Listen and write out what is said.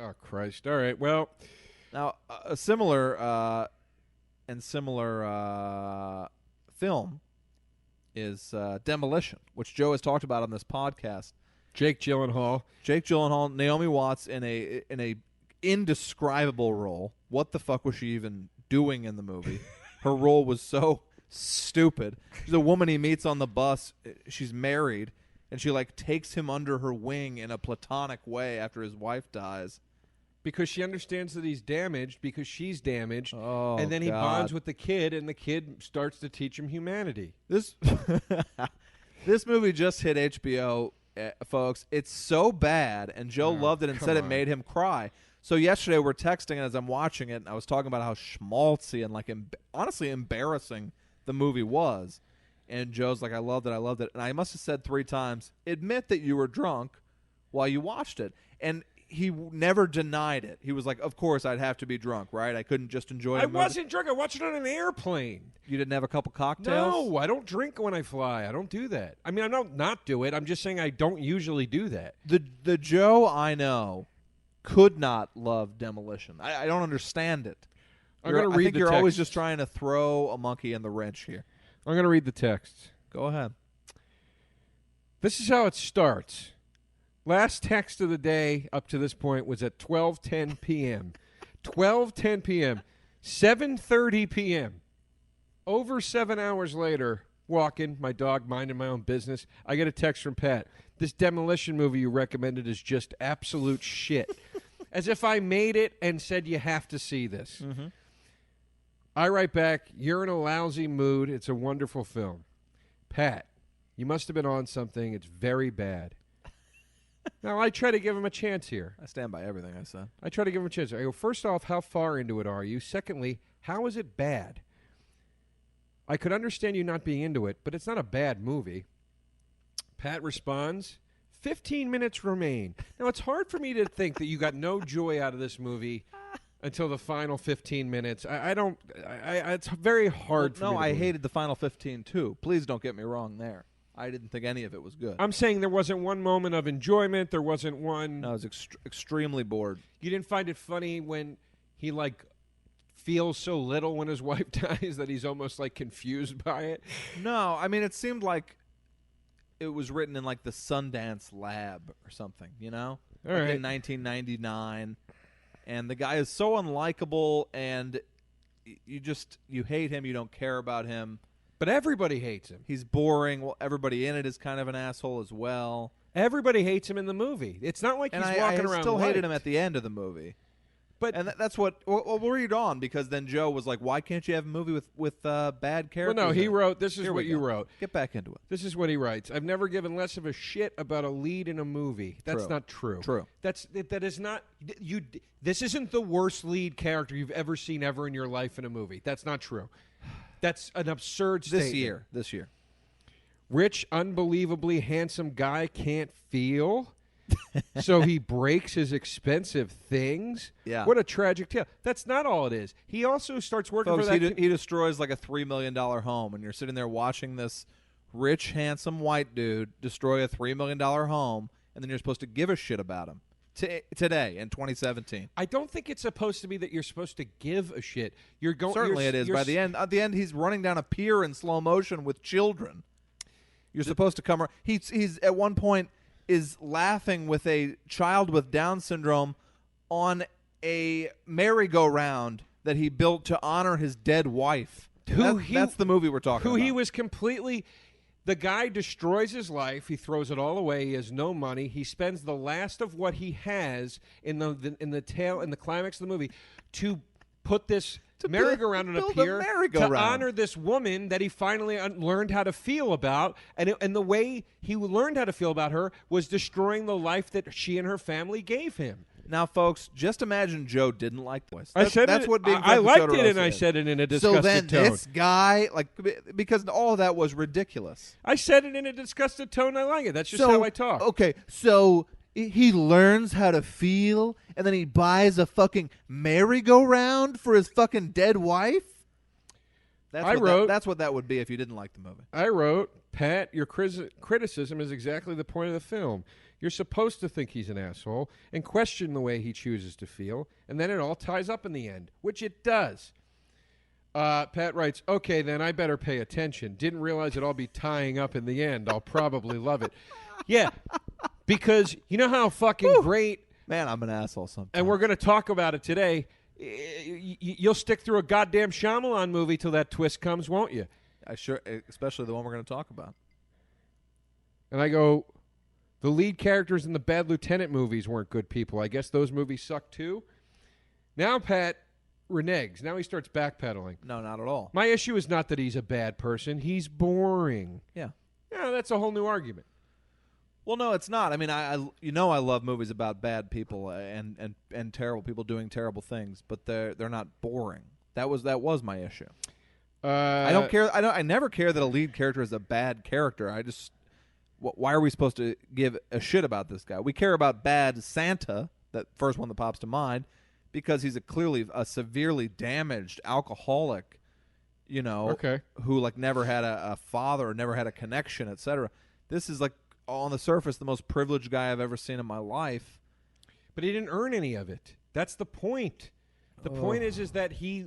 Oh, Christ. All right. Well, now a similar film is Demolition, which Joe has talked about on this podcast. Jake Gyllenhaal, Naomi Watts in a indescribable role. What the fuck was she even doing in the movie? Her role was so stupid. She's a woman he meets on the bus. She's married, and she like takes him under her wing in a platonic way after his wife dies. because she understands that he's damaged because she's damaged. Oh, and then he God. bonds with the kid, and the kid starts to teach him humanity. This movie just hit HBO, folks. It's so bad, and Joe loved it and said it made him cry. So yesterday we're texting, and as I'm watching it, and I was talking about how schmaltzy and like honestly embarrassing the movie was. And Joe's like, I loved it. And I must have said 3 times, admit that you were drunk while you watched it. And he never denied it. He was like, of course I'd have to be drunk, right? I couldn't just enjoy it. I wasn't drunk. I watched it on an airplane. You didn't have a couple cocktails? No, I don't drink when I fly. I don't do that. I mean, I don't not do it. I'm just saying I don't usually do that. The Joe I know could not love Demolition. I don't understand it. I'm going to read I think the you're text. always just trying to throw a monkey in the wrench here. I'm going to read the text. Go ahead. This is how it starts. Last text of the day up to this point was at 12:10 p.m. 12:10 p.m. 7:30 p.m. Over 7 hours later, walking, my dog minding my own business, I get a text from Pat. This Demolition movie you recommended is just absolute shit. As if I made it and said you have to see this. Mm-hmm. I write back, you're in a lousy mood. It's a wonderful film. Pat, you must have been on something. It's very bad. Now, I try to give him a chance here. I stand by everything I said. I try to give him a chance. I go, first off, how far into it are you? Secondly, how is it bad? I could understand you not being into it, but it's not a bad movie. Pat responds, 15 minutes remain. Now, it's hard for me to think that you got no joy out of this movie until the final 15 minutes. It's very hard for me to I believe. hated the final 15 too. Please don't get me wrong there. I didn't think any of it was good. I'm saying there wasn't one moment of enjoyment. There wasn't one. No, I was extremely bored. You didn't find it funny when he, like, feels so little when his wife dies that he's almost, like, confused by it? No, I mean, it seemed like it was written in, like, the Sundance lab or something, you know? All like right. in 1999. And the guy is so unlikable, and you hate him, you don't care about him. But everybody hates him. He's boring. Well, everybody in it is kind of an asshole as well. Everybody hates him in the movie. It's not like he's walking around. I still hated him liked. at the end of the movie. But And that's what we'll read on, because then Joe was like, "Why can't you have a movie with bad characters?" well, no, he in it?" wrote. This is Here what we you go. wrote. Get back into it. This is what he writes. I've never given less of a shit about a lead in a movie. That's True. not true. True. That is not you. This isn't the worst lead character you've ever seen ever in your life in a movie. That's not true. That's an absurd statement. This year. Rich, unbelievably handsome guy can't feel, so he breaks his expensive things. Yeah. What a tragic tale. That's not all it is. He also starts working Folks, for that. he destroys like a $3 million home, and you're sitting there watching this rich, handsome white dude destroy a $3 million home, and then you're supposed to give a shit about him today in 2017. I don't think it's supposed to be that you're supposed to give a shit. You're going. Certainly it is. By the end, at the end, he's running down a pier in slow motion with children. You're supposed to come. He's at one point is laughing with a child with Down syndrome on a merry-go-round that he built to honor his dead wife. That's the movie we're talking about. Who he was completely. The guy destroys his life. He throws it all away. He has no money. He spends the last of what he has in the climax of the movie to put this merry-go-round on a pier to honor this woman that he finally learned how to feel about. And the way he learned how to feel about her was destroying the life that she and her family gave him. Now, folks, just imagine Joe didn't like this. I liked it, and I said it in a disgusted tone. So then tone. this guy, because all of that was ridiculous. I said it in a disgusted tone. I like it. That's just how I talk. Okay, so he learns how to feel, and then he buys a fucking merry-go-round for his fucking dead wife? That's what that would be if you didn't like the movie. I wrote, Pat, your criticism is exactly the point of the film. You're supposed to think he's an asshole and question the way he chooses to feel, and then it all ties up in the end, which it does. Pat writes, okay, then I better pay attention. Didn't realize it'd all be tying up in the end. I'll probably love it. Yeah, because you know how fucking great... Man, I'm an asshole sometimes. And we're going to talk about it today. You'll stick through a goddamn Shyamalan movie till that twist comes, won't you? I sure, especially the one we're going to talk about. And I go, the lead characters in the Bad Lieutenant movies weren't good people. I guess those movies suck too. Now Pat reneges. Now he starts backpedaling. No, not at all. My issue is not that he's a bad person. He's boring. Yeah. Yeah, that's a whole new argument. Well, no, it's not. I mean, I I love movies about bad people and terrible people doing terrible things, but they're not boring. That was my issue. I don't care. I never care that a lead character is a bad character. I just why are we supposed to give a shit about this guy? We care about bad Santa, that first one that pops to mind, because he's clearly a severely damaged alcoholic, who like never had a father or never had a connection, etc. This is like on the surface the most privileged guy I've ever seen in my life. But he didn't earn any of it. That's the point. The point is that he